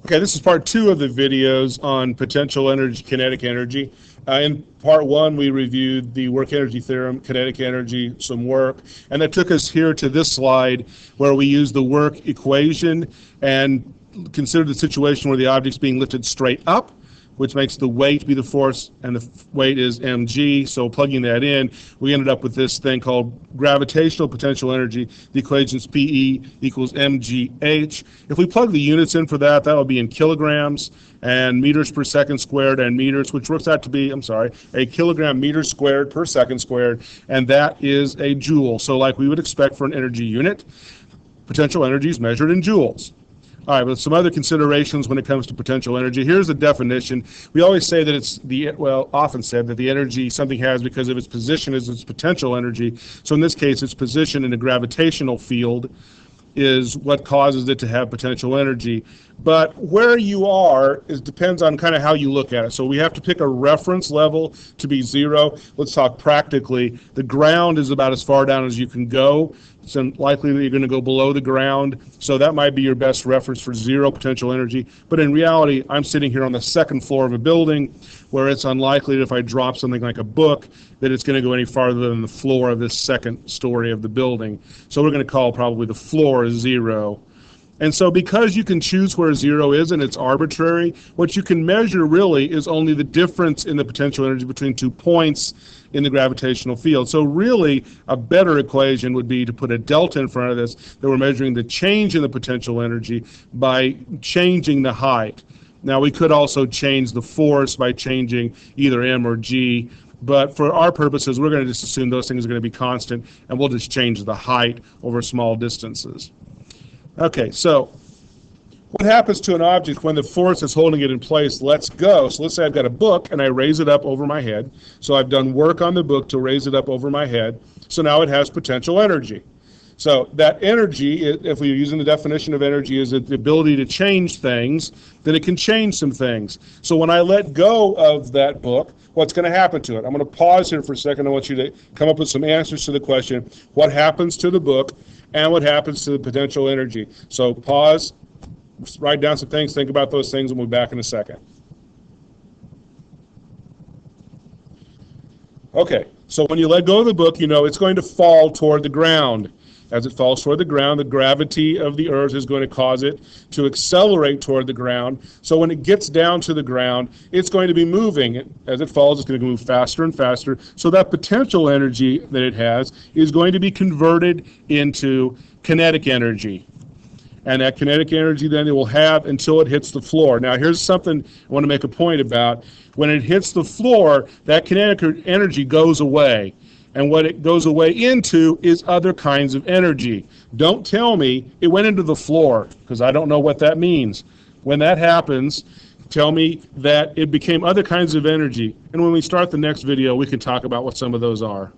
Okay, this is part 2 of the videos on potential energy, kinetic energy. In part 1, we reviewed the work energy theorem, kinetic energy, some work, and that took us here to this slide where we use the work equation and consider the situation where the object's being lifted straight up, which makes the weight be the force, and the weight is mg. So plugging that in, we ended up with this thing called gravitational potential energy. The equation's Pe equals mgh. If we plug the units in for that, that'll be in kilograms and meters per second squared and meters, which works out to be, a kilogram meter squared per second squared, and that is a joule. So like we would expect for an energy unit, potential energy is measured in joules. All right, but some other considerations when it comes to potential energy. Here's the definition. We always say that it's often said that the energy something has because of its position is its potential energy. So in this case, its position in a gravitational field is what causes it to have potential energy. But where you are depends on kind of how you look at it. So we have to pick a reference level to be 0. Let's talk practically. The ground is about as far down as you can go. It's unlikely that you're going to go below the ground, so that might be your best reference for 0 potential energy. But in reality, I'm sitting here on the second floor of a building where it's unlikely that if I drop something like a book that it's going to go any farther than the floor of this second story of the building. So we're going to call probably the floor 0. And so because you can choose where 0 is and it's arbitrary, what you can measure really is only the difference in the potential energy between 2 points in the gravitational field. So really a better equation would be to put a delta in front of this, that we're measuring the change in the potential energy by changing the height. Now we could also change the force by changing either m or g, but for our purposes we're going to just assume those things are going to be constant, and we'll just change the height over small distances. Okay, so what happens to an object when the force that's holding it in place lets go? So let's say I've got a book and I raise it up over my head. So I've done work on the book to raise it up over my head. So now it has potential energy. So that energy, if we're using the definition of energy, is the ability to change things, then it can change some things. So when I let go of that book, what's going to happen to it? I'm going to pause here for a second. I want you to come up with some answers to the question, what happens to the book and what happens to the potential energy? So pause, write down some things, think about those things, and we'll be back in a second. Okay, so when you let go of the book, you know it's going to fall toward the ground. As it falls toward the ground, the gravity of the earth is going to cause it to accelerate toward the ground. So when it gets down to the ground, it's going to be moving. As it falls, it's going to move faster and faster. So that potential energy that it has is going to be converted into kinetic energy. And that kinetic energy then it will have until it hits the floor. Now here's something I want to make a point about. When it hits the floor, that kinetic energy goes away. And what it goes away into is other kinds of energy. Don't tell me it went into the floor, because I don't know what that means. When that happens, tell me that it became other kinds of energy. And when we start the next video, we can talk about what some of those are.